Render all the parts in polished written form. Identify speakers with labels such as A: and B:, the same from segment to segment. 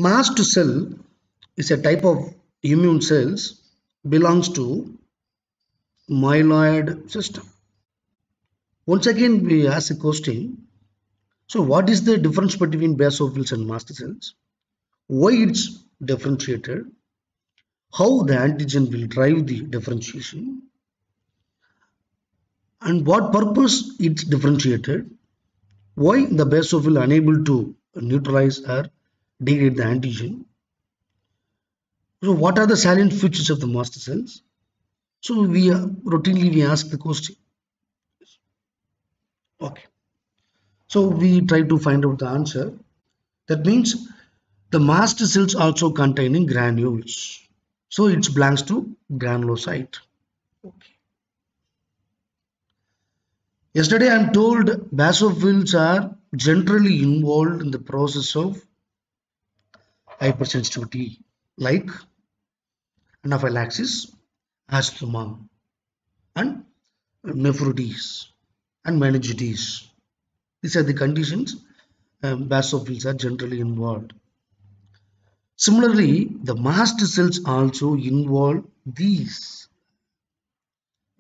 A: Mast cell is a type of immune cells belongs to myeloid system. Once again, we ask a question. So, what is the difference between basophils and mast cells? Why it's differentiated? How the antigen will drive the differentiation? And what purpose it's differentiated? Why the basophil unable to neutralize or degrade the antigen? So, what are the salient features of the mast cells? So, we routinely we ask the question. Okay. So, we try to find out the answer. That means the mast cells also containing granules. So, it belongs to granulocyte. Okay. Yesterday, I am told basophils are generally involved in the process of hypersensitivity, like anaphylaxis, asthma, and nephritis and meningitis. These are the conditions basophils are generally involved. Similarly, the mast cells also involve these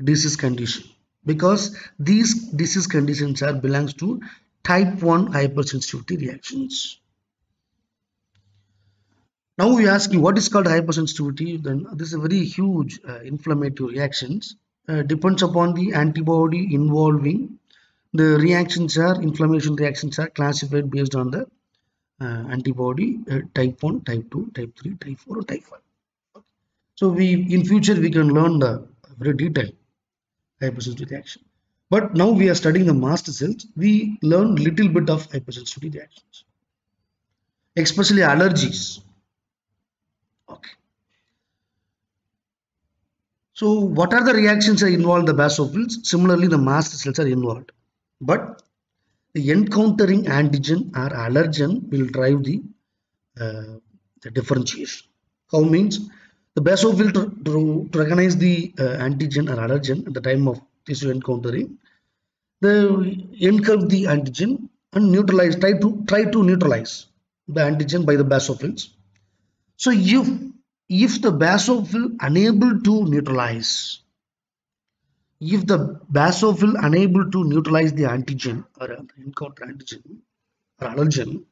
A: disease condition because these disease conditions are belongs to type 1 hypersensitivity reactions. Now we ask you what is called hypersensitivity. Then this is a very huge inflammatory reactions. Depends upon the antibody involving. The reactions are inflammation reactions are classified based on the antibody type 1, type 2, type 3, type 4, or type 5. So we in future we can learn the very detailed hypersensitivity reaction. But now we are studying the mast cells. We learn little bit of hypersensitivity reactions, especially allergies. Okay. So what are the reactions that involve the basophils? Similarly, the mast cells are involved. But the encountering antigen or allergen will drive the differentiation. How means the basophil to recognize the antigen or allergen at the time of tissue encountering, they encode the antigen and neutralize, try to neutralize the antigen by the basophils. So if the basophil unable to neutralize, if the basophil unable to neutralize the antigen or encounter antigen or allergen,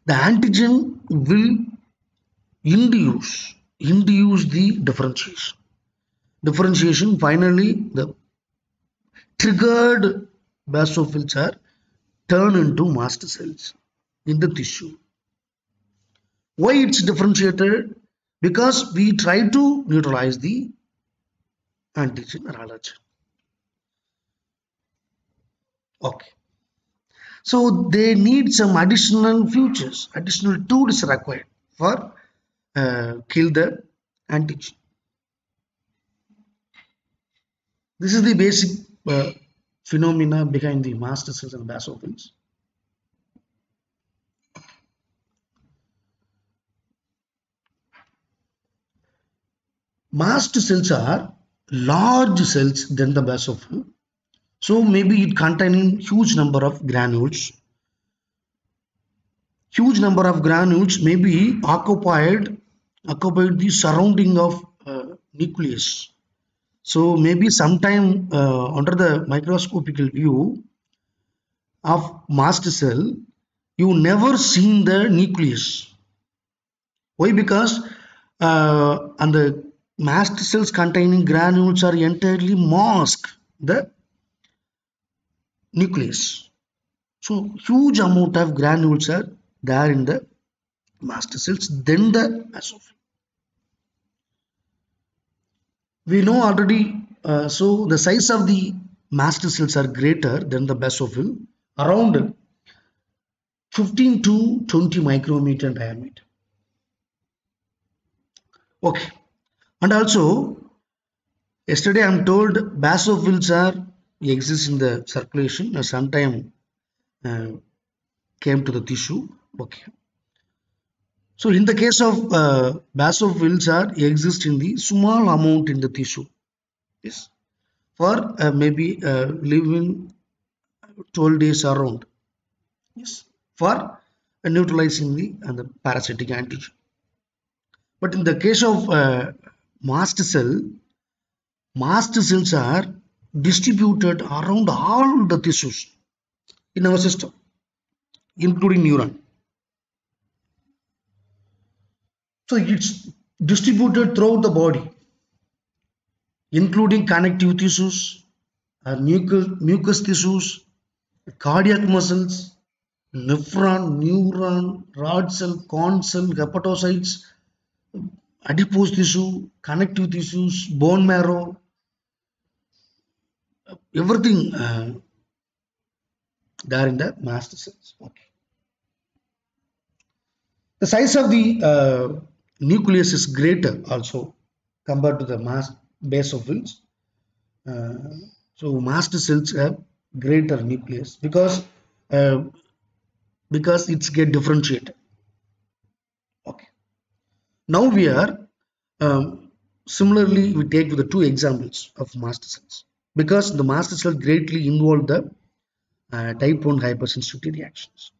A: the antigen will induce the differentiation. Differentiation finally the triggered basophils are turned into mast cells in the tissue. Why it's differentiated? Because we try to neutralize the antigen or allergen. Okay. So they need some additional features, additional tools required for kill the antigen. This is the basic phenomena behind the mast cells and basophils. Mast cells are large cells than the basophil. So maybe it containing huge number of granules. Huge number of granules may be occupied the surrounding of nucleus. So maybe sometime under the microscopical view of mast cell, you never seen the nucleus. Why? Because and the mast cells containing granules are entirely mask the nucleus. So huge amount of granules are there in the mast cells than the basophil. We know already, so the size of the mast cells are greater than the basophil, around 15 to 20 micrometer in diameter. Okay, and also yesterday I am told basophils are exist in the circulation or sometime came to the tissue. Okay. So in the case of basophils are exist in the small amount in the tissue. Yes. For maybe living 12 days around. Yes. For and neutralizing the parasitic antigen. But in the case of mast cells are distributed around all the tissues in our system, including neuron. So it's distributed throughout the body, including connective tissues, mucous tissues, cardiac muscles, nephron, neuron, rod cell, corn cell, hepatocytes, adipose tissue, connective tissues, bone marrow, everything there in the mast cells. Okay. The size of the nucleus is greater also compared to the basophils. So mast cells have greater nucleus because it's get differentiated. Okay. Now we are similarly we take the two examples of mast cells because the mast cells greatly involve the type 1 hypersensitivity reactions.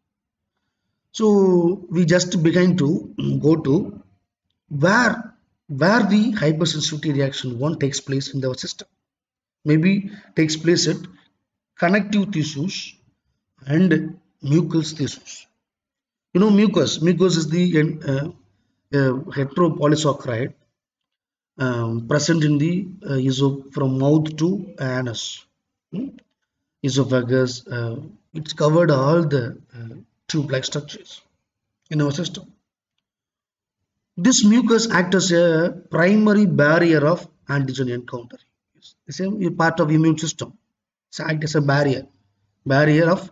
A: So we just begin to go to where the hypersensitivity reaction 1 takes place in our system. Maybe takes place at connective tissues and mucous tissues. You know, mucus is the heteropolysaccharide present in the from mouth to anus, esophagus. It's covered all the tube-like structures in our system. This mucus acts as a primary barrier of antigen encounter. The same part of immune system. So act as a barrier of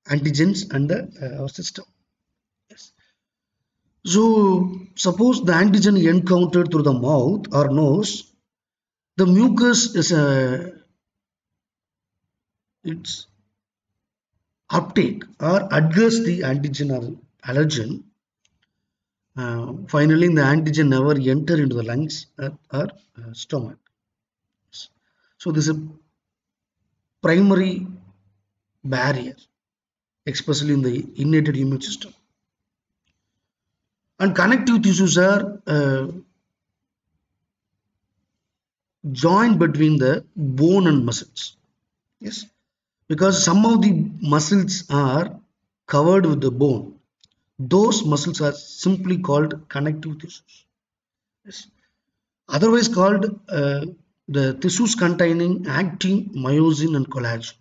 A: antigens under our system. Yes. So suppose the antigen encountered through the mouth or nose, the mucus is its uptake or address the antigen or allergen. Finally, the antigen never enter into the lungs or stomach. So this is a primary barrier, especially in the innate immune system. And connective tissues are joined between the bone and muscles. Yes, because some of the muscles are covered with the bone. Those muscles are simply called connective tissues. Yes. Otherwise called the tissues containing actin, myosin and collagen.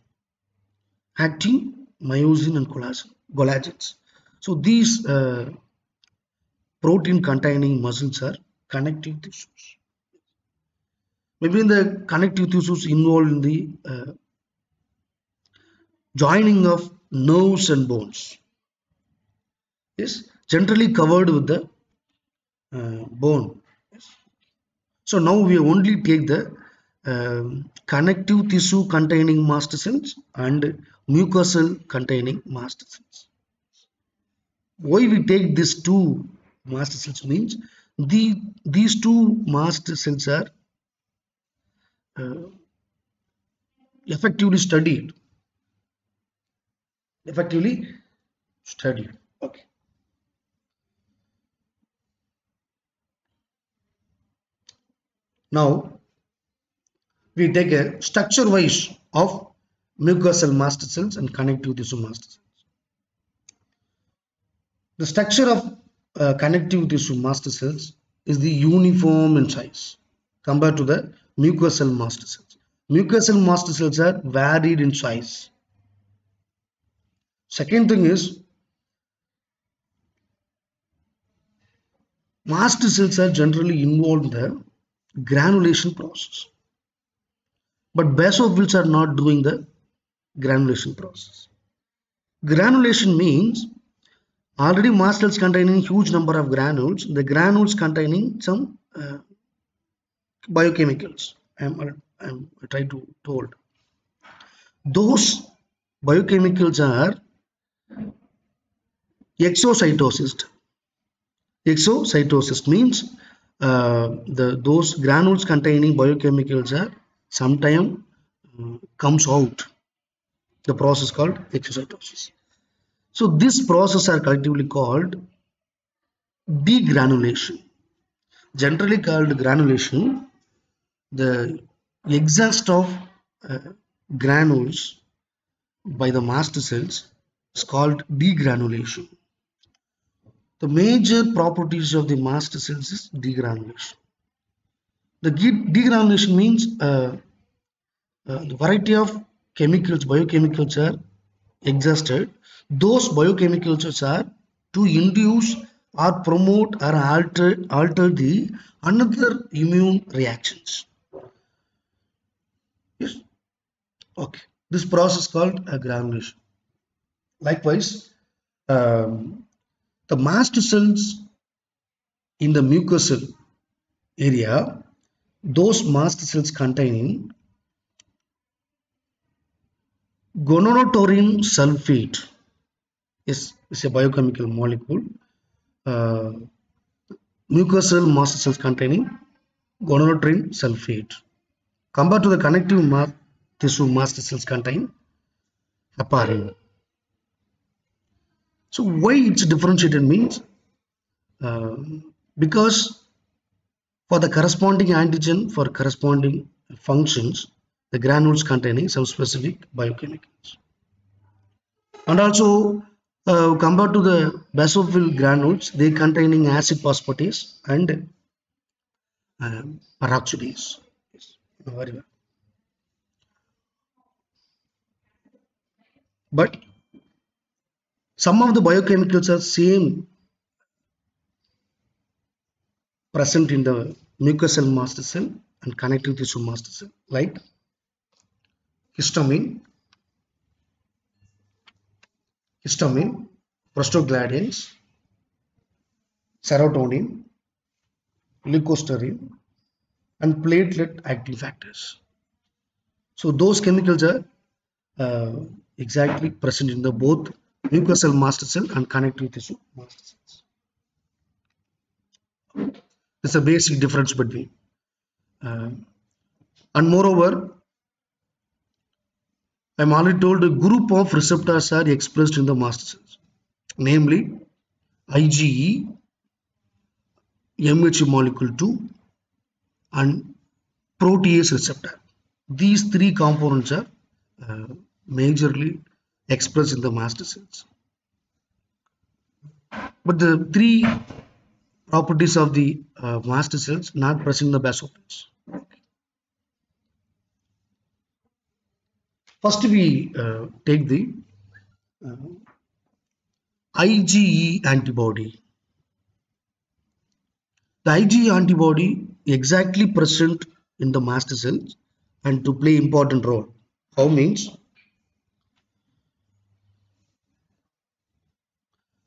A: Actin, myosin and collagens. So these protein containing muscles are connective tissues. Maybe in the connective tissues involved in the joining of nerves and bones. Yes, generally covered with the bone. Yes. So now we only take the connective tissue containing mast cells and mucosal containing mast cells. Why we take these two mast cells means these two mast cells are effectively studied. Okay. Now we take a structure wise of mucosal mast cells and connective tissue mast cells. The structure of connective tissue mast cells is the uniform in size compared to the mucosal mast cells. Mucosal mast cells are varied in size. Second thing is mast cells are generally involved in the granulation process, but basophils are not doing the granulation process. Granulation means already mast cells containing huge number of granules, the granules containing some biochemicals. I'm trying to told. Those biochemicals are exocytosis. Exocytosis means those granules containing biochemicals are sometime comes out. The process called exocytosis. So this process are collectively called degranulation. Generally called granulation, the exhaust of uh, granules by the mast cells is called degranulation. The major properties of the mast cells is degranulation. The degranulation means the variety of chemicals, biochemicals are exhausted. Those biochemicals are to induce or promote or alter the another immune reactions. Yes. Okay. This process called a granulation. Likewise, the mast cells in the mucosal area, those mast cells containing gonadotropin sulfate is a biochemical molecule. Uh, Mucosal mast cells containing gonadotropin sulfate compared to the connective tissue mast cells contain heparin. So why it's differentiated means uh, because for the corresponding antigen for corresponding functions, the granules containing subspecific biochemicals. And also compared to the basophil granules, they containing acid phosphatase and peroxidase. Yes, very well. But some of the biochemicals are same present in the mucosal mast cell and connective tissue mast cell, like histamine, prostaglandins, serotonin, leukosterin, and platelet active factors. So those chemicals are uh, exactly present in the both mucosal mast cell and connective tissue mast cells. It's a basic difference between. And moreover, I'm already told a group of receptors are expressed in the mast cells, namely IgE, MHC molecule 2, and protease receptor. These three components are majorly expressed in the mast cells. But the three properties of the mast cells not present in the basophils. First, we take the IgE antibody. The IgE antibody exactly present in the mast cells and to play important role. How means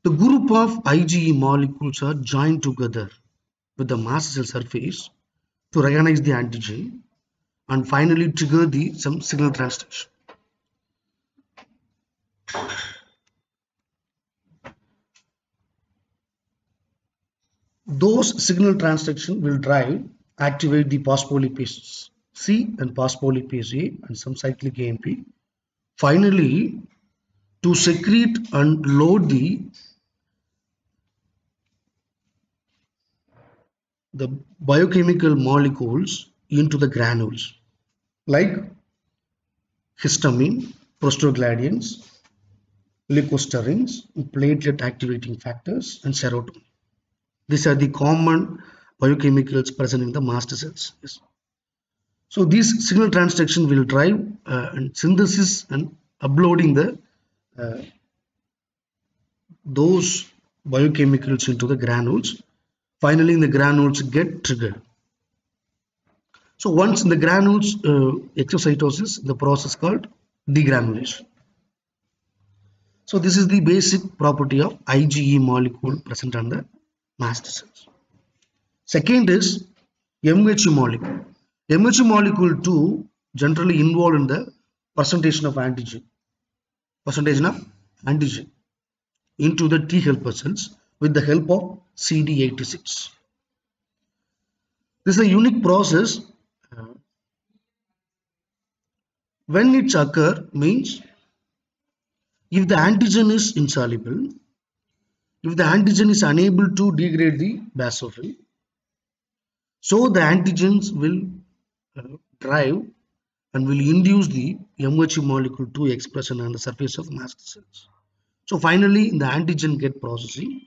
A: the group of IgE molecules are joined together with the mast cell surface to recognize the antigen and finally trigger some signal transduction. Those signal transduction will activate the phospholipase C and phospholipase A and some cyclic AMP. Finally, to secrete and load the biochemical molecules into the granules like histamine, prostaglandins, leukosterins, platelet activating factors, and serotonin. These are the common biochemicals present in the mast cells. Yes. So these signal transduction will drive and synthesis and uploading those biochemicals into the granules. Finally, the granules get triggered. So once in the granules exocytosis, the process called degranulation. So this is the basic property of IgE molecule present on the mast cells. Second is MHC molecule. MHC molecule 2 generally involved in the presentation of antigen into the T helper cells with the help of CD86. This is a unique process. When it's occur means If the antigen is insoluble, if the antigen is unable to degrade the basophil, so the antigens will drive and will induce the MHC molecule 2 expression on the surface of mast cells. So finally, the antigen get processing.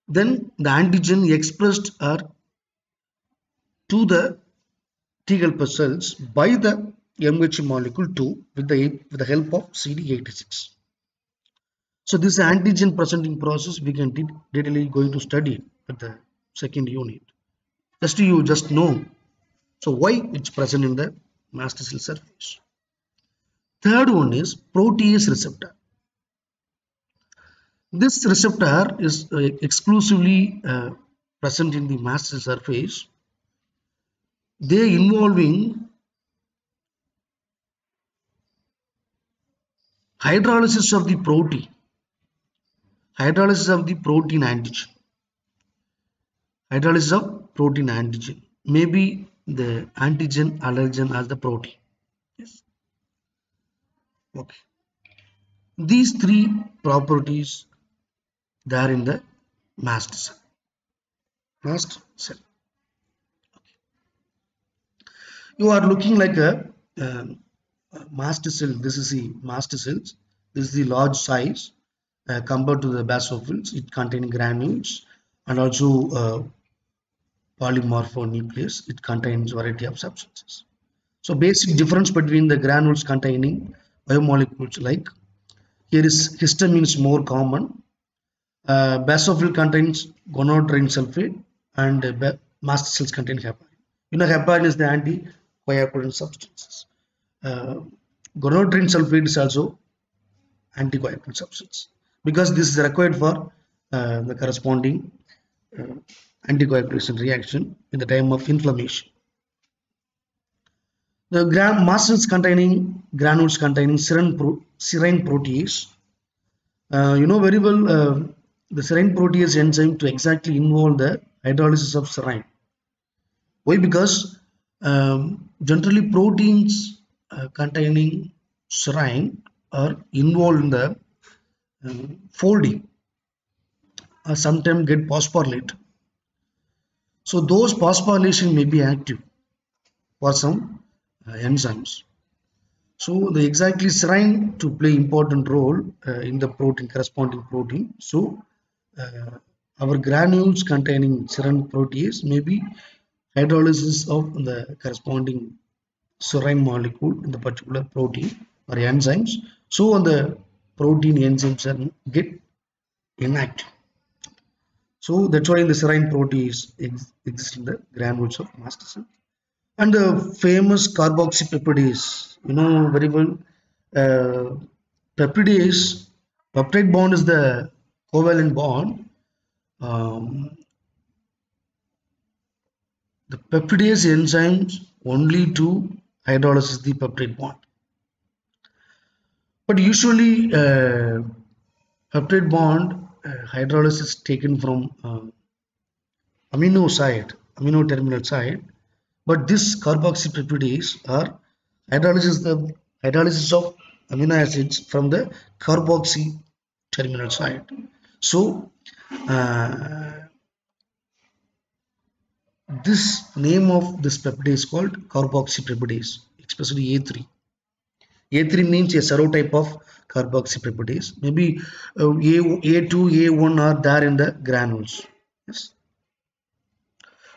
A: Then the antigen expressed are to the T helper cells by the MHC molecule 2 with the help of CD86. So this antigen presenting process we can detailly going to study at the second unit. Just you just know. So why it's present in the mast cell surface. Third one is protease receptor. This receptor is exclusively present in the mast cell surface. They involving hydrolysis of the protein. Hydrolysis of the protein antigen. Hydrolysis of protein antigen. Maybe the antigen allergen as the protein. Yes. Okay. These three properties they are in the mast cell. Mast cell. You are looking like a mast cell. This is the mast cells. This is the large size compared to the basophils. It contains granules and also polymorphonucleus. It contains variety of substances. So basic difference between the granules containing biomolecules like here is histamine is more common. Basophil contains gonadotropin sulfate and mast cells contain heparin. You know heparin is the anticoagulant substances. Gonadotropin sulfate is also anticoagulant substance because this is required for the corresponding anticoagulation reaction in the time of inflammation. The mast cells containing granules containing serine protease. You know very well the serine protease enzyme to exactly involve the hydrolysis of serine. Why? Because generally proteins containing serine are involved in the folding or sometimes get phosphorylated. So those phosphorylation may be active for some enzymes. So the exactly serine to play important role in the protein corresponding protein. So our granules containing serine protease may be hydrolysis of the corresponding serine molecule in the particular protein or enzymes. So on the protein enzymes are get inactive. So that's why the serine protease exists in the granules of mast cell. And the famous carboxypeptidase, you know very well, peptidase, peptide bond is the covalent bond. The peptidase enzymes only to hydrolysis the peptide bond. But usually peptide bond hydrolysis taken from amino terminal side. But this carboxypeptidase are hydrolysis of amino acids from the carboxy terminal side. So this name of this peptide is called carboxypeptidase, especially A3. A3 means a serotype of carboxypeptidase. Maybe A2, A1 are there in the granules. Yes.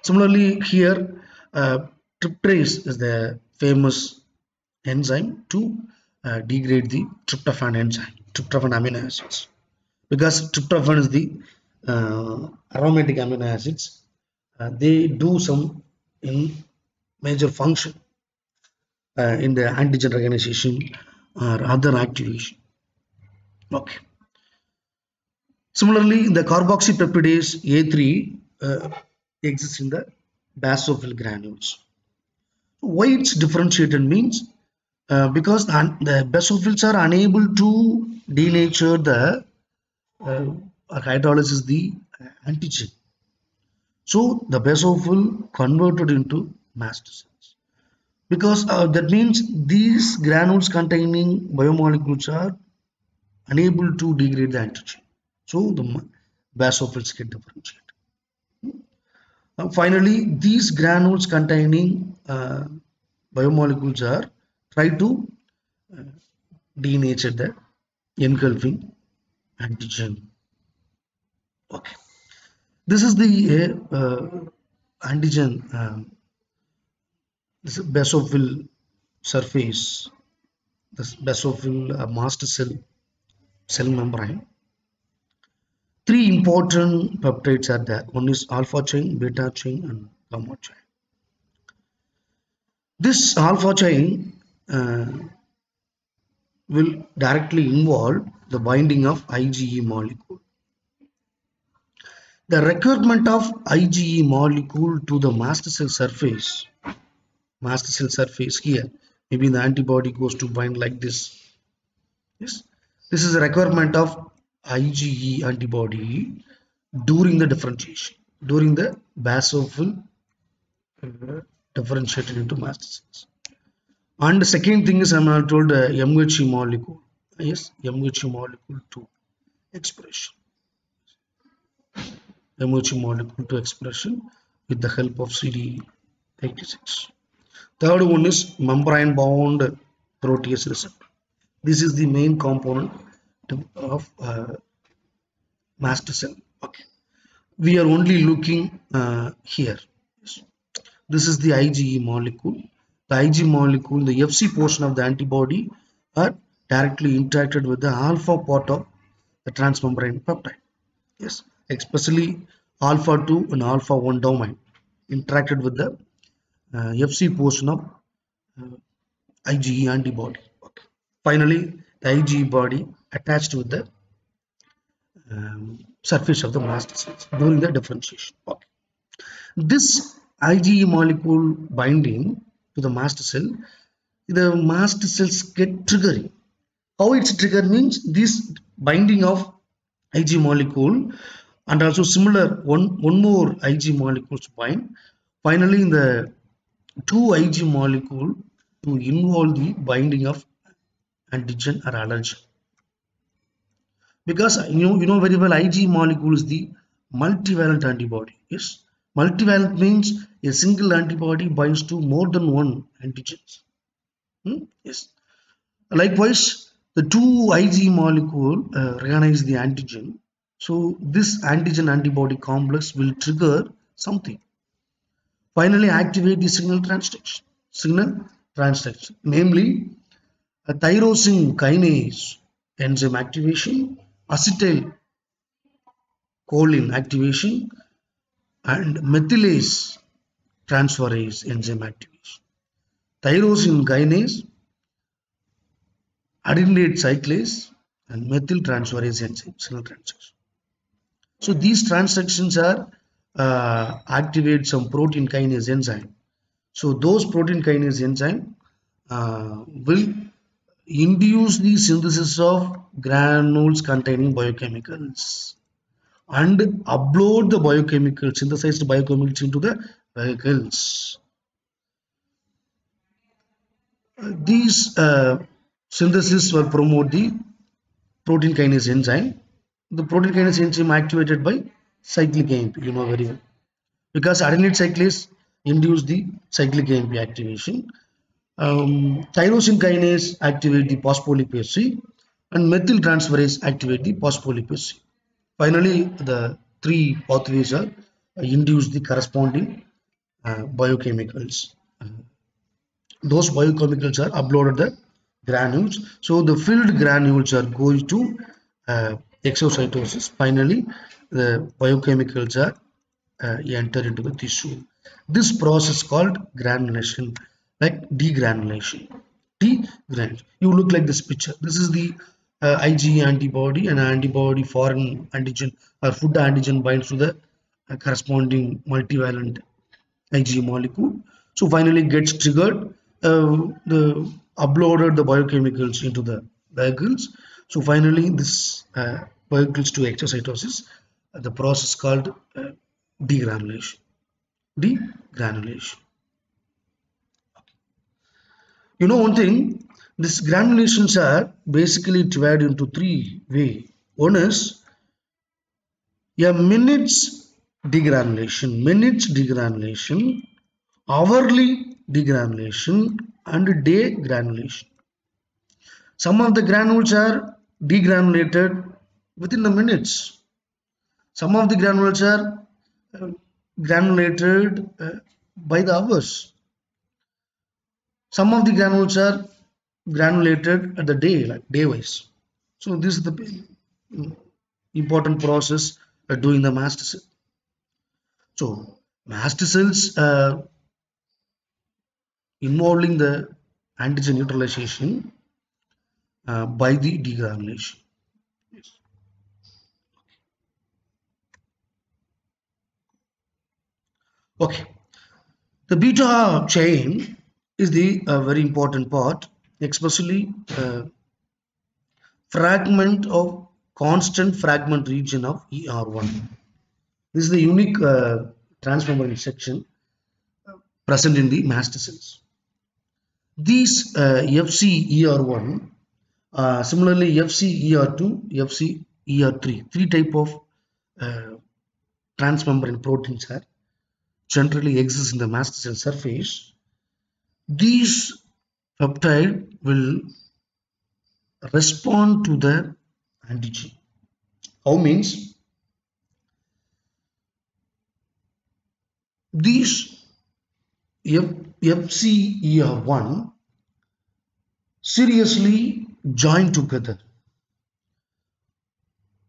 A: Similarly, here tryptase is the famous enzyme to degrade the tryptophan enzyme, tryptophan amino acids. Because tryptophan is the aromatic amino acids, they do some in major function in the antigen recognition or other activation. Okay. Similarly, the carboxypeptidase A3 exists in the basophil granules. Why it's differentiated means because the basophils are unable to denature the hydrolysis the antigen. So the basophil converted into mast cells. because that means these granules containing biomolecules are unable to degrade the antigen. So the basophils get differentiated. Finally, these granules containing biomolecules are try to denature the engulfing antigen. Okay, this is the antigen. This basophil surface. This basophil mast cell membrane. Three important peptides are there. One is alpha chain, beta chain, and gamma chain. This alpha chain will directly involve the binding of IgE molecule. The requirement of IgE molecule to the mast cell surface here, maybe the antibody goes to bind like this. Yes, this is a requirement of IgE antibody during the differentiation, during the basophil differentiated into mast cells. And the second thing is, I'm told MHE molecule. Yes, MHE molecule to expression. MHE molecule to expression with the help of CD86. Third one is membrane bound protease receptor. This is the main component of mast cell. Okay, we are only looking here. Yes. This is the IgE molecule. The IgE molecule, the Fc portion of the antibody, are directly interacted with the alpha part of the transmembrane peptide. Yes, especially alpha 2 and alpha 1 domain interacted with the Fc portion of IgE antibody. Okay. Finally, the IgE body attached with the surface of the mast cells during the differentiation. Okay. This IgE molecule binding to the mast cell, the mast cells get triggering. How it's triggered means this binding of IgE molecule and also similar one more IgE molecules bind. Finally, in the two IgE molecule to involve the binding of antigen or allergen. Because you know very well IgE molecule is the multivalent antibody. Yes, multivalent means a single antibody binds to more than one antigens. Yes. Likewise, the two IgE molecule recognize the antigen. So this antigen antibody complex will trigger something. Finally, activate the signal transduction, namely a tyrosine kinase enzyme activation, acetylcholine activation, and methylase transferase enzyme activation. Tyrosine kinase, adenylate cyclase, and methyl transferase enzyme signal transduction. So these transactions are activate some protein kinase enzyme. So those protein kinase enzyme will induce the synthesis of granules containing biochemicals and upload the biochemicals, synthesized biochemicals into the vehicles. These synthesis will promote the protein kinase enzyme. The protein kinase enzyme activated by cyclic AMP, you know very well, because adenylate cyclase induce the cyclic AMP activation. Tyrosine kinase activate the phospholipase C, and methyl transferase activate the phospholipase C. Finally, the three pathways are induce the corresponding biochemicals. Those biochemicals are uploaded the granules. So the filled granules are going to exocytosis. Finally, the biochemicals are enter into the tissue. This process called granulation, like degranulation. Degranulation. You look like this picture. This is the IgE antibody, and antibody foreign antigen or food antigen binds to the corresponding multivalent IgE molecule. So finally gets triggered, the uploaded the biochemicals into the vehicles. So finally this vehicles to exocytosis, the process called degranulation. Degranulation. You know one thing, these granulations are basically divided into three ways. One is a minutes degranulation, hourly degranulation, and day granulation. Some of the granules are degranulated within the minutes. Some of the granules are granulated by the hours. Some of the granules are granulated at the day, like day wise. So this is the important process doing the mast cell. So mast cells involving the antigen neutralization by the degranulation. Yes. Okay, the beta chain is the very important part, especially fragment of constant fragment region of ER1. This is the unique transmembrane section present in the mast cells. These FCER1, similarly FCER2, FCER3, three type of transmembrane proteins are generally exist in the mast cell surface. These peptide will respond to the antigen. How means these FCER1 seriously join together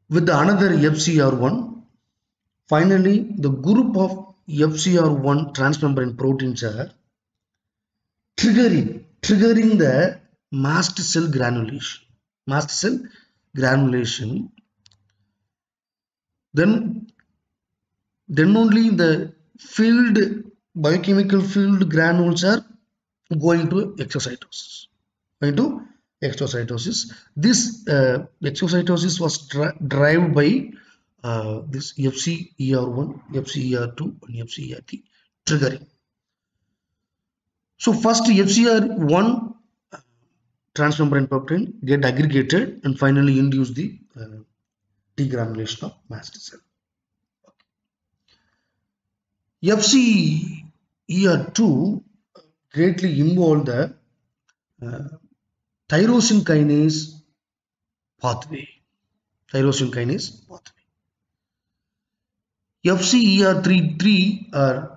A: with the another FCR1. Finally, the group of FCR1 transmembrane proteins are triggering the mast cell granulation. Then only the biochemical field granules are going to exocytosis. This exocytosis was driven by this FCER1, FCER2, and FCER3 triggering. So first FCR1 transmembrane peptide get aggregated and finally induce the degranulation of mast cell. FCER2 greatly involve the tyrosine kinase pathway. FCER3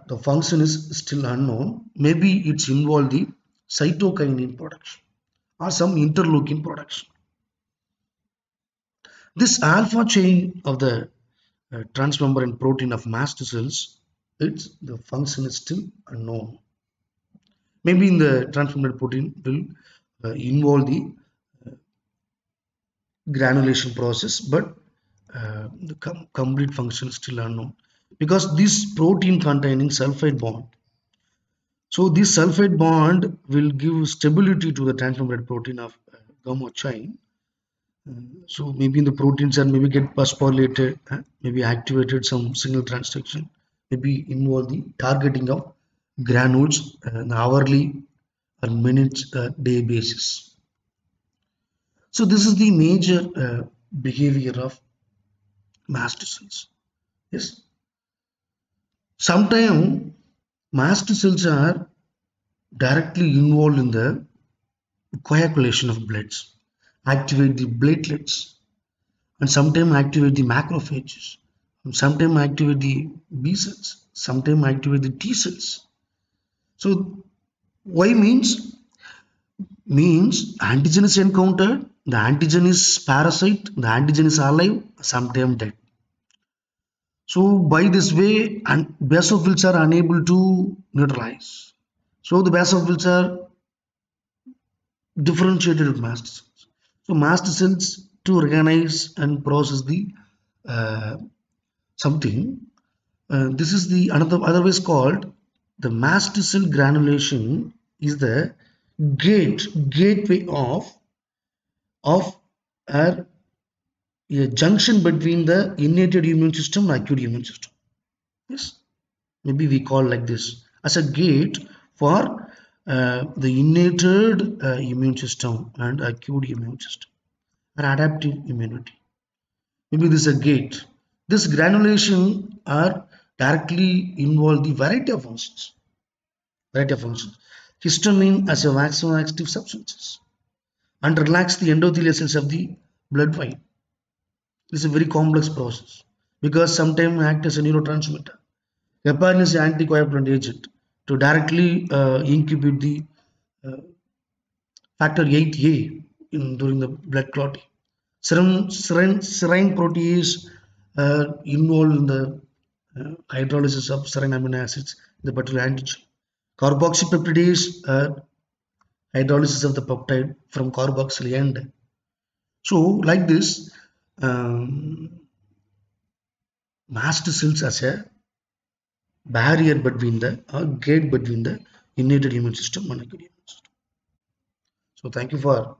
A: the function is still unknown. Maybe it's involved the cytokinin production or some interleukin production. This alpha chain of the transmembrane protein of mast cells, the function is still unknown. Maybe in the transmembrane protein will involve the granulation process, but the complete function is still unknown because this protein containing sulfide bond. So this sulfide bond will give stability to the transmembrane protein of gamma chain. So maybe the proteins are maybe get phosphorylated, maybe activated some signal transduction, maybe involve the targeting of granules on hourly or minutes day basis. So this is the major behavior of mast cells. Yes. Sometimes mast cells are directly involved in the coagulation of bloods, activate the platelets, and sometimes activate the macrophages, and sometimes activate the B cells, sometimes activate the T cells. So why means antigen is encountered, the antigen is parasite, the antigen is alive, sometimes dead. So by this way, basophils are unable to neutralize. So the basophils are differentiated with mast cells. So mast cells to recognize and process the something. This is the otherwise called the mast cell granulation is the gateway of a junction between the innate immune system and acute immune system. Yes, maybe we call like this as a gate for the innated immune system and acute immune system or adaptive immunity. Maybe this is a gate. This granulation are directly involve the variety of functions. Variety of functions. Histamine as a vaccine-active substances and relax the endothelial cells of the blood vein. This is a very complex process because sometimes act as a neurotransmitter. Heparin is an anticoagulant agent to directly incubate the uh, factor 8A during the blood clotting. Serine protease involved in the hydrolysis of serine amino acids, the particular antigen. Carboxypeptidase hydrolysis of the peptide from carboxyl end. So, like this, mast cells as a barrier between the gate between the innate immune system and acute immune system. So, thank you for